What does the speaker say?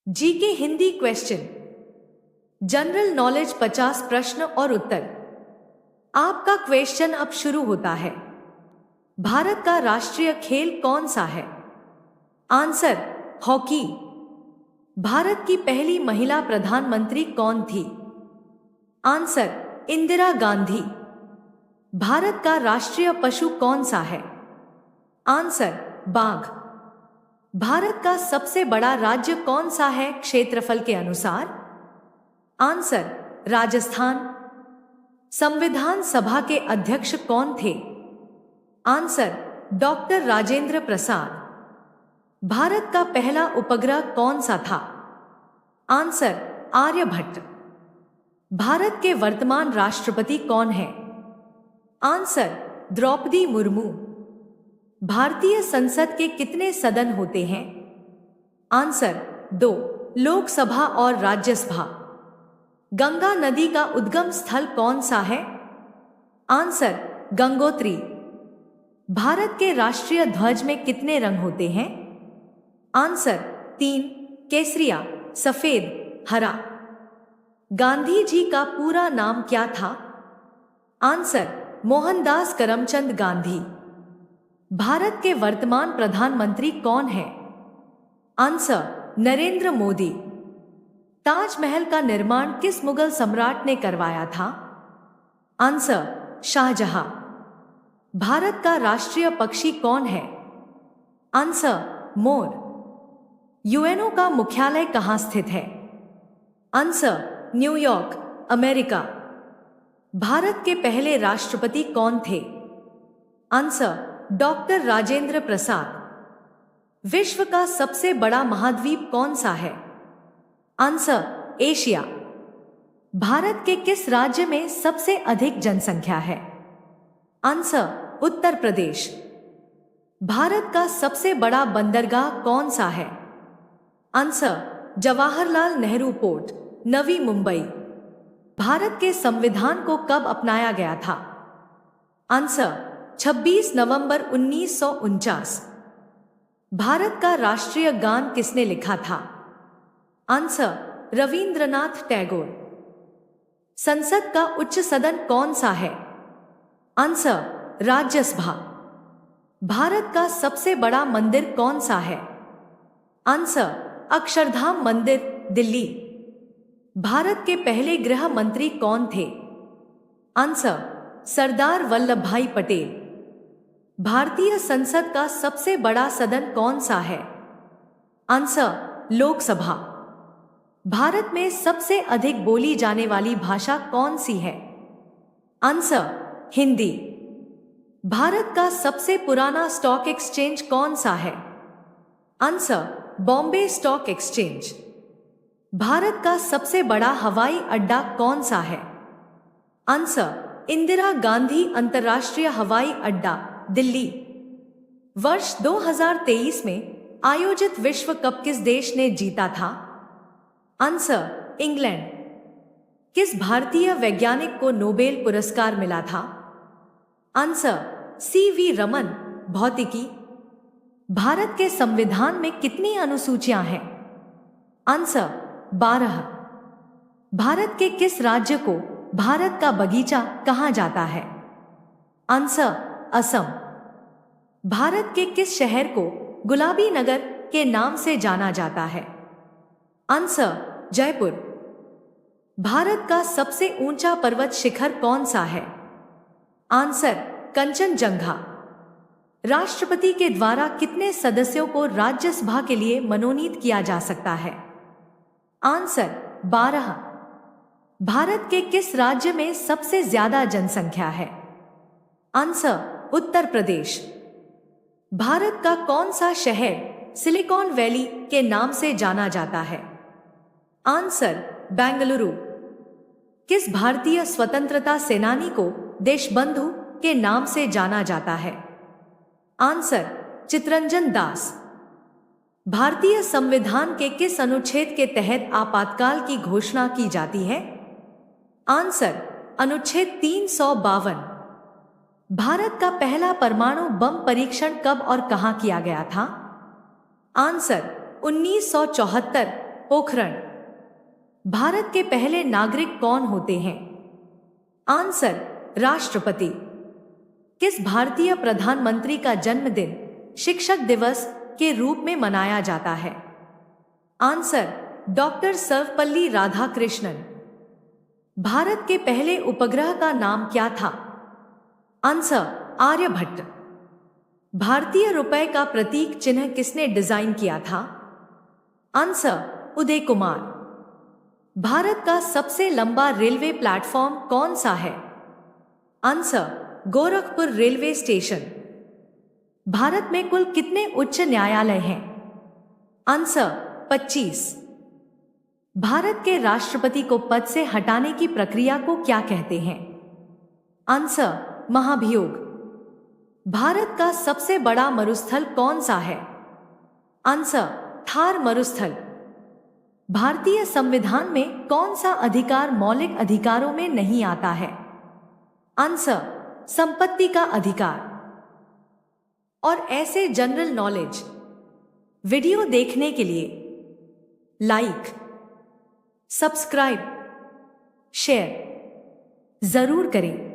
GK Hindi question general knowledge 50 प्रश्न और उत्तर। आपका क्वेश्चन अब शुरू होता है। भारत का राष्ट्रीय खेल कौन सा है? Answer hockey. भारत की पहली महिला प्रधानमंत्री कौन थी? आंसर इंदिरा गांधी। भारत का राष्ट्रीय पशु कौन सा है? आंसर बाघ। भारत का सबसे बड़ा राज्य कौन सा है क्षेत्रफल के अनुसार? आंसर राजस्थान। संविधान सभा के अध्यक्ष कौन थे? Answer doctor Rajendra Prasad. भारत का पहला उपग्रह कौन सा था? आंसर आर्यभट्ट। भारत के वर्तमान राष्ट्रपति कौन है? आंसर द्रौपदी मुर्मू। भारतीय संसद के कितने सदन होते हैं? आंसर 2, लोकसभा और राज्यसभा। गंगा नदी का उद्गम स्थल कौन सा है? आंसर गंगोत्री। भारत के राष्ट्रीय ध्वज में कितने रंग होते हैं? आंसर 3, केसरिया, सफेद, हरा। गांधी जी का पूरा नाम क्या था? आंसर मोहनदास करमचंद गांधी। भारत के वर्तमान प्रधानमंत्री कौन है? आंसर नरेंद्र मोदी। ताजमहल का निर्माण किस मुगल सम्राट ने करवाया था? आंसर शाहजहां। भारत का राष्ट्रीय पक्षी कौन है? Answer more. यूएनओ का मुख्यालय कहां स्थित है? Answer New York, America. भारत के पहले राष्ट्रपति कौन थे? Answer doctor Rajendra Prasad. विश्व का सबसे बड़ा महाद्वीप कौन सा है? Answer Asia. भारत के किस राज्य में सबसे अधिक जनसंख्या है? आंसर उत्तर प्रदेश। भारत का सबसे बड़ा बंदरगाह कौन सा है? Answer Jawaharlal Nehru port, Navi Mumbai. भारत के संविधान को कब अपनाया गया था? आंसर 26 नवंबर 1949। भारत का राष्ट्रीय गान किसने लिखा था? आंसर रविंद्रनाथ टैगोर। संसद का उच्च सदन कौन सा है? आंसर राज्यसभा। भारत का सबसे बड़ा मंदिर कौन सा है? आंसर अक्षरधाम मंदिर, दिल्ली। भारत के पहले गृह मंत्री कौन थे? आंसर सरदार वल्लभ भाई पटेल। भारतीय संसद का सबसे बड़ा सदन कौन सा है? आंसर लोकसभा। भारत में सबसे अधिक बोली जाने वाली भाषा कौन सी है? आंसर हिंदी। भारत का सबसे पुराना स्टॉक एक्सचेंज कौन सा है? Answer Bombay stock exchange. Bharat का सबसे बड़ा हवाई अड्डा कौन सा है? आंसर इंदिरा गांधी अंतर्राष्ट्रीय हवाई अड्डा, दिल्ली। वर्ष 2023 में आयोजित विश्व कप किस देश ने जीता था? Answer England. किस भारतीय वैज्ञानिक को नोबेल पुरस्कार मिला था? आंसर सीवी रमन, भौतिकी। भारत के संविधान में कितनी अनुसूचियां हैं? आंसर 12। भारत के किस राज्य को भारत का बगीचा कहा जाता है? आंसर असम। भारत के किस शहर को गुलाबी नगर के नाम से जाना जाता है? आंसर जयपुर। भारत का सबसे ऊंचा पर्वत शिखर कौन सा है? आंसर कंचनजंगा। राष्ट्रपति के द्वारा कितने सदस्यों को राज्यसभा के लिए मनोनीत किया जा सकता है? आंसर 12। भारत के किस राज्य में सबसे ज्यादा जनसंख्या है? आंसर उत्तर प्रदेश। भारत का कौन सा शहर सिलिकॉन वैली के नाम से जाना जाता है? आंसर बेंगलुरु। किस भारतीय स्वतंत्रता सेनानी को देशबंधु के नाम से जाना जाता है? आंसर चित्तरंजन दास। भारतीय संविधान के किस अनुच्छेद के तहत आपातकाल की घोषणा की जाती है? आंसर अनुच्छेद 352। भारत का पहला परमाणु बम परीक्षण कब और कहां किया गया था? आंसर 1974 पोखरण। भारत के पहले नागरिक कौन होते हैं? आंसर, राष्ट्रपति। किस भारतीय प्रधानमंत्री का जन्मदिन शिक्षक दिवस के रूप में मनाया जाता है? Answer, doctor Sarvepalli Radhakrishnan. भारत के पहले उपग्रह का नाम क्या था? आंसर, आर्यभट्ट। भारतीय रुपए का प्रतीक चिन्ह किसने डिजाइन किया था? आंसर, उदय कुमार। भारत का सबसे लंबा रेलवे प्लेटफॉर्म कौन सा है? Answer, Gorakhpur railway station. Bharat में कुल कितने उच्च न्यायालय हैं? आंसर, 25। भारत के राष्ट्रपति को पद से हटाने की प्रक्रिया को क्या कहते हैं? आंसर, महाभियोग। भारत का सबसे बड़ा मरुस्थल कौन सा है? आंसर, थार मरुस्थल। भारतीय संविधान में कौन सा अधिकार मौलिक अधिकारों में नहीं आता है? आंसर, संपत्ति का अधिकार। और ऐसे जनरल नॉलेज वीडियो देखने के लिए लाइक, सब्सक्राइब, शेयर जरूर करें।